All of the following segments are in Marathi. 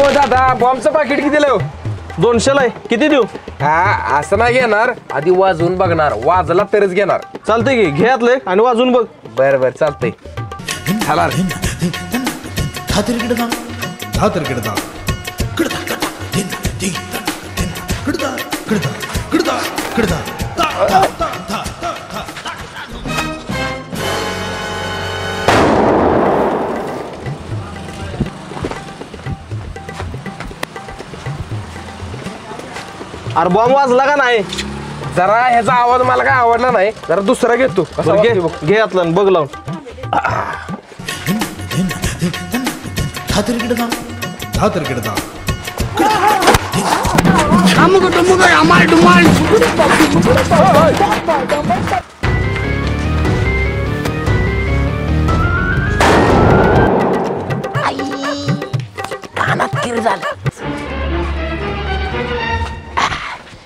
हो दादा बॉम्बचं पाकिट किती लाव 200ला आहे किती देऊ हा असं नाही घेणार आधी वाजवून बघणार वाजला तरच घेणार चालतंय की घे आतले आणि वाजून बघ बर बर चालतंय चला अरे बॉम्ब वाजला का नाही जरा ह्याचा आवाज मला काय आवडला नाही जरा दुसरा घेतो कसा घे वाजतोय बघ. घे आतला आणि बघ लावून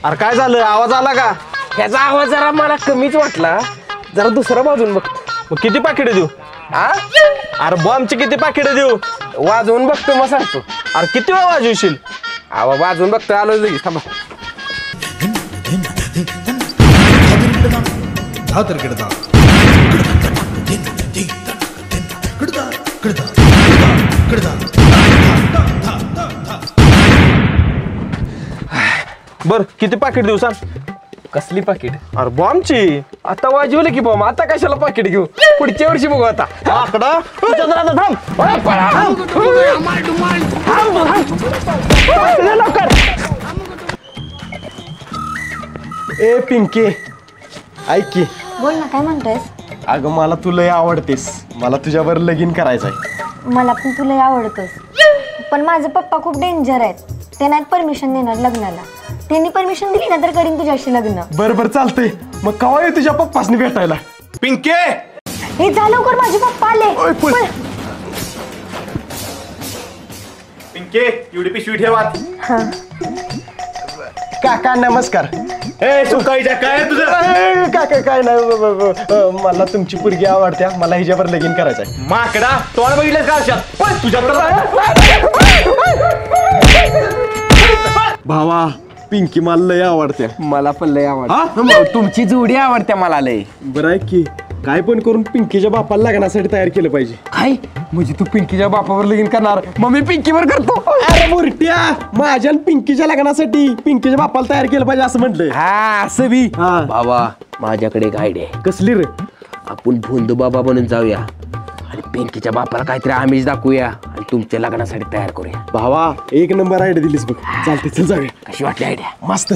अरे काय झालं आवाज आला का ह्याचा आवाज जरा मला कमीच वाटला जरा दुसरा बाजून बघ मग किती पाकिटे देऊ हा अरे बॉम्बचे किती पाकिटे देऊ वाजवून बघतो मग सांगतो अरे किती वेळा वाजवशील आवा वाजवून बघतो आलो लगेच थांबा बर किती पाकिट देऊ सांग कसली पाकिट अरे बॉम्बची आता वाजवलं की बॉम्ब आता कशाला पाकिट घेऊ पुढच्या वर्षी बघू आता आकडा तुझ्या जरा लवकर ए पिंकी ऐक की बोल ना काय म्हणतोयस अगं मला तू लय आवडतेस मला तुझ्यावर लगीन करायचंय मला पण तुला आवडतोस पण माझे पप्पा खूप डेंजर आहेत ते नाहीत परमिशन देणार लग्नाला त्यांनी परमिशन दिली ना तर करीन तुझ्याशी लग्न बरं चालतंय मग कवा ये तुझ्या पप्पासनी भेटायला पिंके हे जा लवकर माझे पप्पा आले पळ. पिंके एवढी पिशवी ठेवात हा. काका नमस्कार ए सुकाईच्या काय तुझं काका काय नाही मला तुमची पोरगी आवडत्या मला हिच्यावर लगीन करायचंय माकडा तोंड बघितलं का अशात पण तुझ्या भावा पिंकी मला लय आवडत्या मला पण लय आवडते तुमची जोडी आवडते मला लय बरं आहे की काय पण करून पिंकीच्या बापाला लग्नासाठी तयार केलं पाहिजे काय म्हणजे तू पिंकीच्या बापावर लगीन करणार मग मी पिंकीवर करतो अरे मुरट्या माझ्या आणि पिंकीच्या लग्नासाठी पिंकीच्या बापाला तयार केलं पाहिजे असं म्हटलंय हा असं बी हा. बाबा माझ्याकडे एक आयडिया आहे कसली रे आपण भोंदू बाबा बनून जाऊया आणि पिंकीच्या बापाला काहीतरी आमिष दाखवूया आणि तुमच्या लग्नासाठी तयार करूया भावा एक नंबर आयडिया दिलीस बघ चालते चल जाऊया कशी वाटली आयडिया मस्त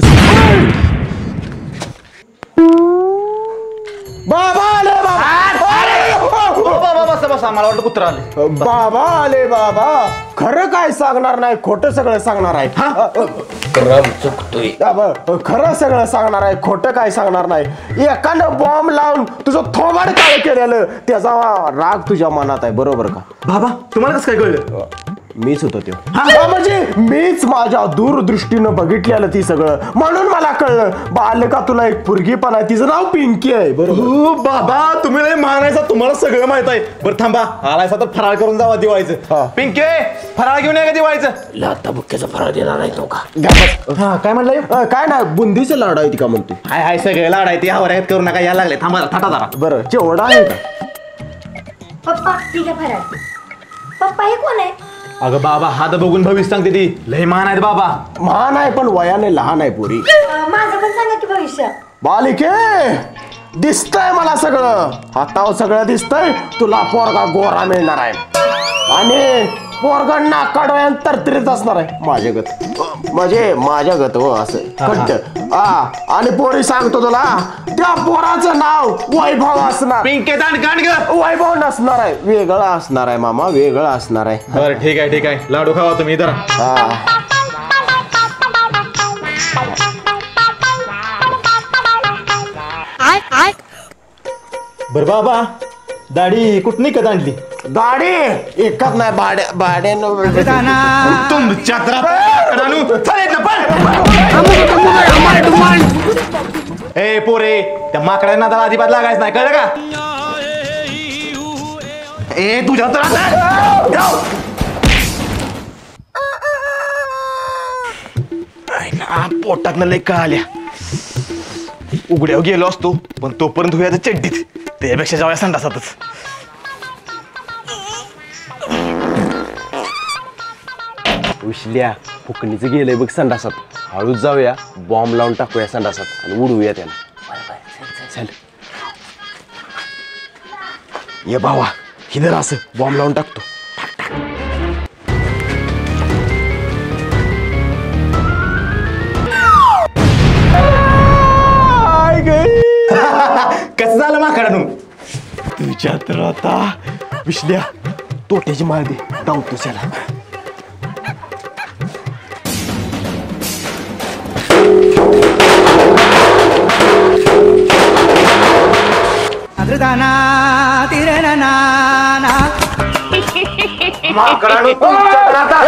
बाबा आले मला वाटलं कुत्रा आले बाबा आले बाबा खरं काय सांगणार नाही खोटं सगळं सांगणार आहे चुकतोय खरं सगळं सांगणार आहे खोटं काय सांगणार नाही एकानं बॉम्ब लावून तुझं थोबाड काय केलेलं त्याचा राग तुझ्या मनात आहे बरोबर का बाबा तुम्हाला कसं काय कळलं मीच होतो ते म्हणजे मीच माझ्या दूरदृष्टीनं बघितलेलं ती सगळं म्हणून मला कळलं बालका तुला एक पोरगी पण आहे तिचं नाव पिंकी आहे बरोबर बाबा तुम्ही लय मानायचा तुम्हाला सगळं माहित आहे बरं थांबा आलायचा तर फराळ करून जावा दिवाळीचं पिंके फराळ घेऊन या का दिवाळीचं लाता बुक्क्याचा फराळ देणार नाही तो का काय म्हणलं काय नाही बुंदीचं लाडू आहे ती का म्हणते हाय हाय सगळे लाड आहे ते ह्यावर आहेत करू नका यायला लागले थांबा थाटा जरा बरं चिवडा आहे का पप्पा ठीक आहे फराळ पप्पा हे कोण आहे अगं बाबा हात बघून भविष्य सांगते ती लय मान आहेत बाबा महान आहे पण वयाने लहान आहे पुरी माझं पण सांगा की भविष्य बालिके दिसतंय मला सगळं हातावर सगळं दिसतंय तुला पोरगा गोरा मिळणार आहे आणि पोरगा नाकाडोळ्यान तरतरीत असणार आहे माझ्या गत म्हणजे माझ्या गत हो असं कट्ट आणि पोरी सांगतो तुला त्या पोराचं नाव वैभव असणार पिंके दांड वैभव नसणार आहे वेगळं असणार आहे मामा वेगळं असणार आहे बरं ठीक आहे लाडू खावा तुम्ही इधर बर बाबा दाढी कुठनी कधी आणली गाडी एकच नाही भाड्यानं तुमच्या ए पोरे त्या माकडांना तर अजिबात लागायचं नाही कळलं का ए तुझ्या तर पोटात लय का आल्या उघड्यावर गेलो असतो पण तोपर्यंत होया चड्डीत त्यापेक्षा जाऊया संडासातच उशल्या फुकणीचं गेलंय बघ संडासात हळूच जाऊया बॉम्ब लावून टाकूया संडासात आणि उडवूया त्याला चल ये भावा हिदर असं बॉम्ब लावून टाकतो कसं झालं माकडानू तुझ्या तर आता विश्ल्या तोट्याची माळ दे धावतो त्याला माकडानू तुमच्या तर आता